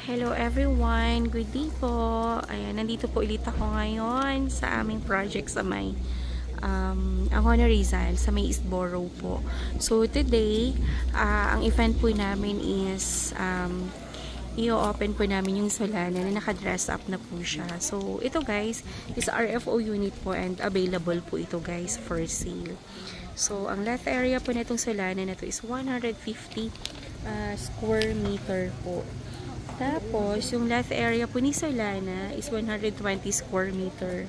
Hello everyone! Good day po! Ayan, nandito po ulit ako ngayon sa aming project sa may Angono Rizal, sa may Eastborough po. So today, ang event po namin is i-open po namin yung Solana na naka-dress up na po siya. So ito guys, is RFO unit po and available po ito guys for sale. So ang lot area po na itong Solana na to is 150 square meter po. Tapos, yung lot area po ni Solana is 120 square meter.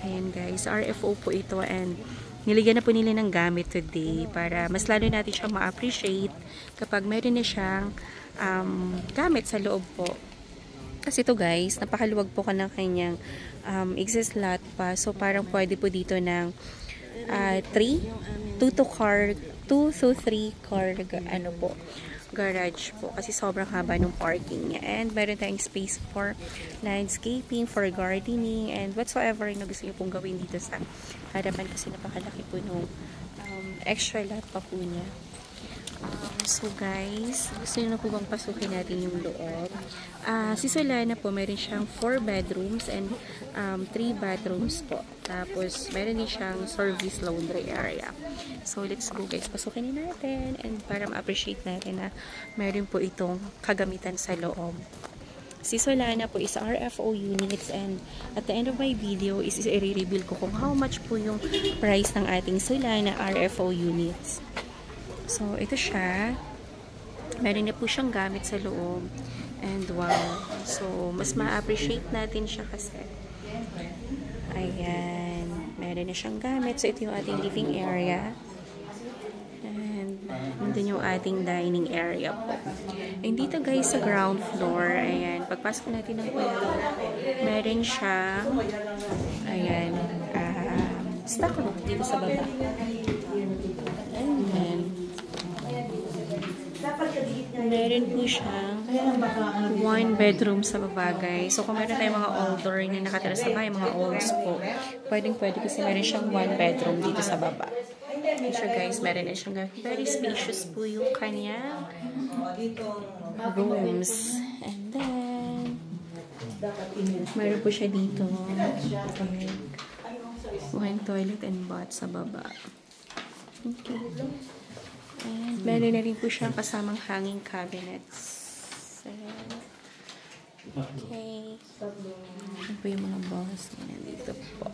Ayan guys, RFO po ito and niligyan na po nila ng gamit today para mas lalo natin siya ma-appreciate kapag meron na siyang gamit sa loob po. Kasi ito guys, napakaluwag po ka ng kanyang excess lot pa. So, parang pwede po dito ng 2 to 3 car garage po kasi sobrang haba ng parking niya and meron tayong space for landscaping, for gardening and whatsoever na gusto niyo pong gawin dito sa harapan kasi napakalaki po nung extra lot pa po niya. So guys, gusto niyo na po bang pasukin natin yung loob? Si Solana po, meron siyang 4 bedrooms and 3 bathrooms po. Tapos, meron din siyang service laundry area. So, let's go guys. Pasukin natin and para ma-appreciate natin na meron po itong kagamitan sa loob. Si Solana po is RFO units and at the end of my video is i-reveal ko kung how much po yung price ng ating Solana RFO units. So, ito siya. Meron na po siyang gamit sa loob. And wow. So, mas ma-appreciate natin siya kasi. Ayan. Meron na siyang gamit. So, ito yung ating living area. And, nandun yung ating dining area po. And dito guys, sa ground floor, ayan, pagpasok natin ng pinto, meron siyang, ayan, stock room dito sa baba. And then, meron po siyang 1 bedroom sa baba guys. So kung meron tayong mga older na nakatira sa bahay, mga olds po, pwede kasi meron siyang 1 bedroom dito sa baba. So guys, meron na siyang very spacious po yung kanya rooms. And then, meron po siya dito. Okay. 1 toilet and bath sa baba. Okay. And meron na rin po siyang kasamang hanging cabinets. Okay. Ito po yung mga balls na nandito po.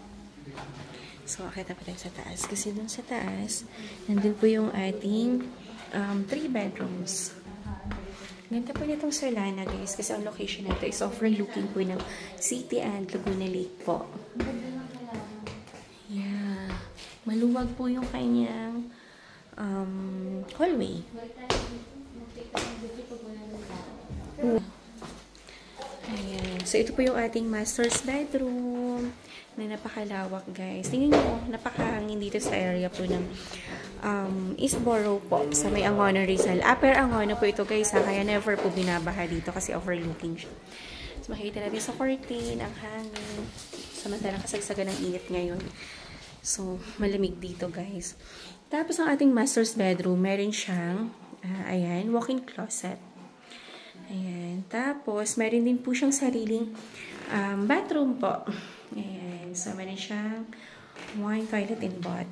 So, akita pa tayo sa taas. Kasi dun sa taas, nandun po yung ating 3 bedrooms. Ganda po nitong Solana guys. Kasi ang location nito is overlooking po ng city and Laguna Lake po. Yeah. Maluwag po yung kanyang hallway. Ayan. So, ito po yung ating master's bedroom na napakalawak, guys. Tingnan nyo, napakahangin dito sa area po ng Eastborough po, sa may Angono Rizal. Upper Angono po ito, guys, ha? Kaya never po binabaha dito kasi overlooking siya. So, makikita natin sa curtain, ang hangin. Samantalang kasagsagan ng init ngayon. So, malamig dito, guys. Tapos, ang ating master's bedroom, meron siyang, ayan, walk-in closet. Ayan. Tapos, meron din po siyang sariling bathroom po. Ayan. So, meron siyang 1 toilet and bath.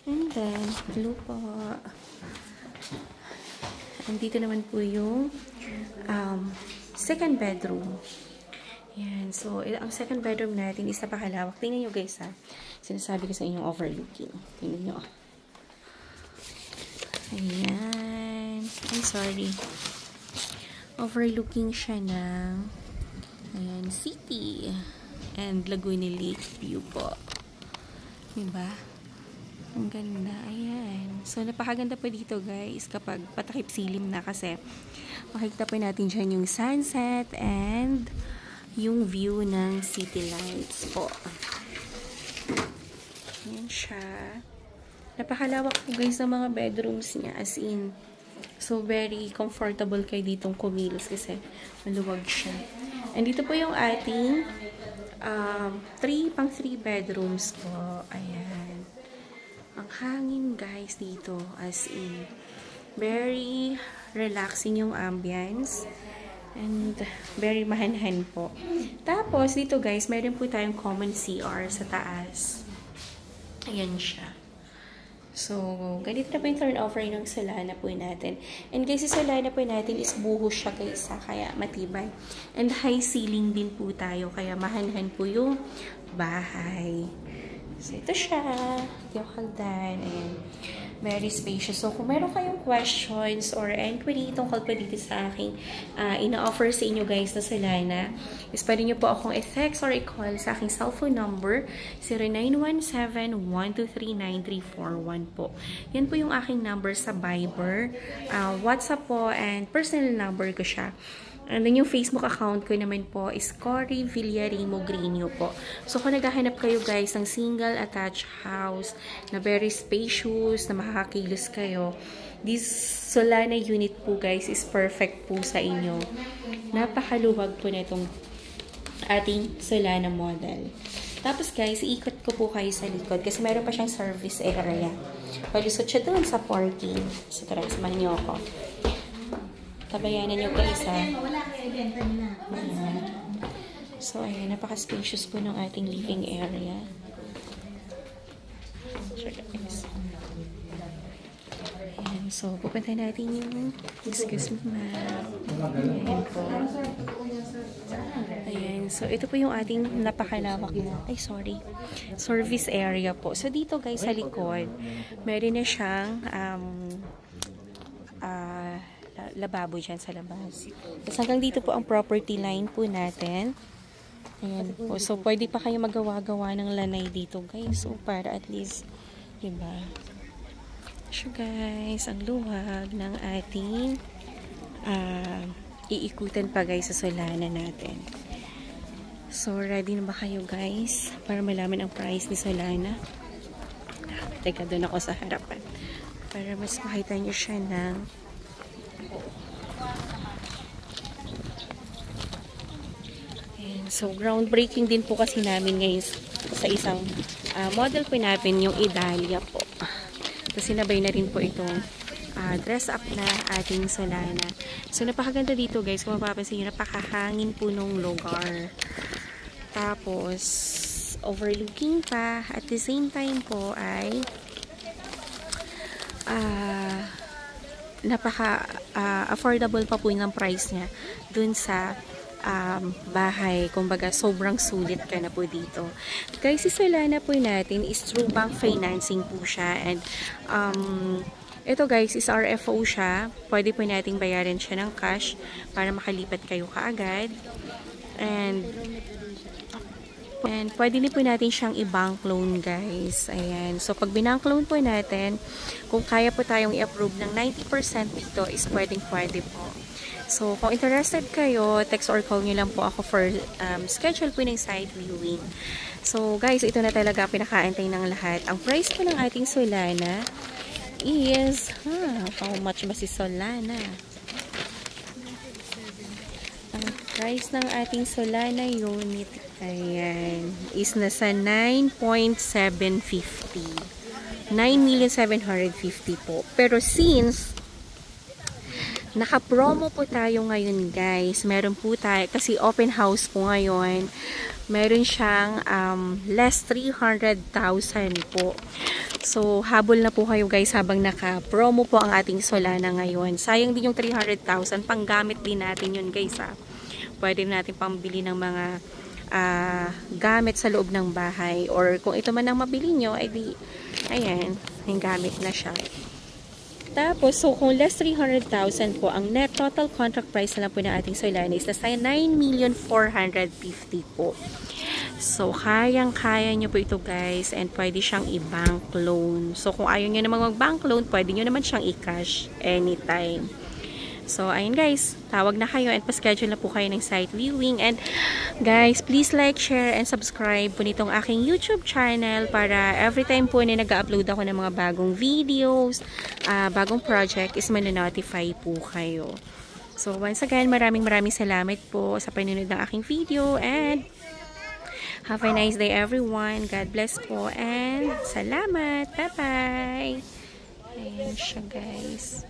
And then, blue po. Andito naman po yung second bedroom. Ayan. So, ang second bedroom natin is napakalawak. Tingnan nyo guys ha. Sinasabi ko sa inyong overlooking. Tingnan nyo. Ayan. I'm sorry. Overlooking siya ng ayan, city and Laguna Lake view po. Diba? Ang ganda. Ayan. So, napakaganda po dito guys kapag patakip silim na kasi makikita po natin dyan yung sunset and yung view ng city lights po. Ayan siya. Napakalawak po guys ng mga bedrooms niya. As in, so very comfortable kayo ditong kumilos kasi maluwag siya. And dito po yung ating 3 bedrooms po. Ayan. Ang hangin guys dito. As in, very relaxing yung ambience. And very mahanhan po. Tapos, dito guys, meron po tayong common CR sa taas. Ayan siya. So, ganito na po yung turnover ng Solana po natin. And guys, yung Solana po natin is buhos siya guys, kaya matibay. And high ceiling din po tayo, kaya mahanhan po yung bahay. So, ito siya. Yung hagdan. Ayan. Very spacious. So, kung meron kayong questions or inquiry tungkol po dito sa aking ina-offer sa inyo guys na Solana, is pwede nyo po akong i-text or i-call sa aking cellphone number 0917-123-9341 po. Yan po yung aking number sa Viber, WhatsApp po, and personal number ko siya. And then yung Facebook account ko naman po is Cory Villarimo Grino po. So kung naghahanap kayo guys ng single attached house na very spacious, na makakakilos kayo, this Solana unit po guys is perfect po sa inyo. Napakaluwag po na itong ating Solana model. Tapos guys, iikot ko po kayo sa likod kasi meron pa siyang service area. Palusot siya doon sa parking. So tara, samahan niyo ako. Tabayanan nyo guys ha. Ayan. So ayan, napaka-spacious po ng ating living area. Sure guys. Ayan, so pupunta natin yung excuse me ma'am. Ayan po. Ayan, so ito po yung ating napakalawak na, service area po. So dito guys sa likod, meron na siyang lababo dyan sa labas. Tapos hanggang dito po ang property line po natin. Ayan po. So, pwede pa kayo magawa-gawa ng lanay dito, guys. So, para at least, diba? So, guys, ang luwag ng ating iikutan pa, guys, sa Solana natin. So, ready na ba kayo, guys? Para malaman ang price ni Solana? Teka, doon ako sa harapan. Para mas makita nyo siya ng so, groundbreaking din po kasi namin ngayon sa isang model po natin, yung Idalia po. So, sinabay na rin po itong dress up na ating Solana. So, napakaganda dito guys. Kung mapapansin nyo, napakahangin po nung lugar. Tapos, overlooking pa. At the same time po ay napaka-affordable pa po yung price niya dun sa bahay. Kumbaga, sobrang sulit ka na po dito. Guys, si Solana po natin is through bank financing po siya. And, ito guys, is RFO siya. Pwede po nating bayaran siya ng cash para makalipat kayo kaagad. And pwede din po natin siyang i-bank loan guys. Ayan. So, pag binank loan po natin, kung kaya po tayong i-approve ng 90% dito, is pwedeng-pwede po. So, kung interested kayo, text or call nyo lang po ako for schedule po ng site viewing. So, guys, ito na talaga pinakaantay ng lahat. Ang price po ng ating Solana is, how much ba si Solana? Ang price ng ating Solana unit, ayan, is nasa 9.750. 9,750,000 po. Pero since naka-promo po tayo ngayon guys, meron po tayo, kasi open house po ngayon, meron siyang less 300,000 po. So, habol na po kayo guys habang naka-promo po ang ating Solana ngayon. Sayang din yung 300,000, panggamit din natin yun guys ha. Pwede natin pambili ng mga gamit sa loob ng bahay, or kung ito man ang mabili nyo, ay di, ayan, yung gamit na siya. Tapos, so kung less 300,000 po, ang net total contract price na lang po ng ating Solana is nasa 9,450,000 po. So, kayang-kaya nyo po ito guys, and pwede siyang i-bank loan. So, kung ayaw nyo namang mag-bank loan, pwede nyo naman siyang i-cash anytime. So, ayun guys, tawag na kayo and pa-schedule na po kayo ng site viewing. And guys, please like, share, and subscribe po nitong aking YouTube channel para every time po na nag-upload ako ng mga bagong videos, bagong project, is mananotify po kayo. So, once again, maraming salamat po sa panonood ng aking video, and have a nice day everyone. God bless po, and salamat. Bye-bye. Ayan siya guys.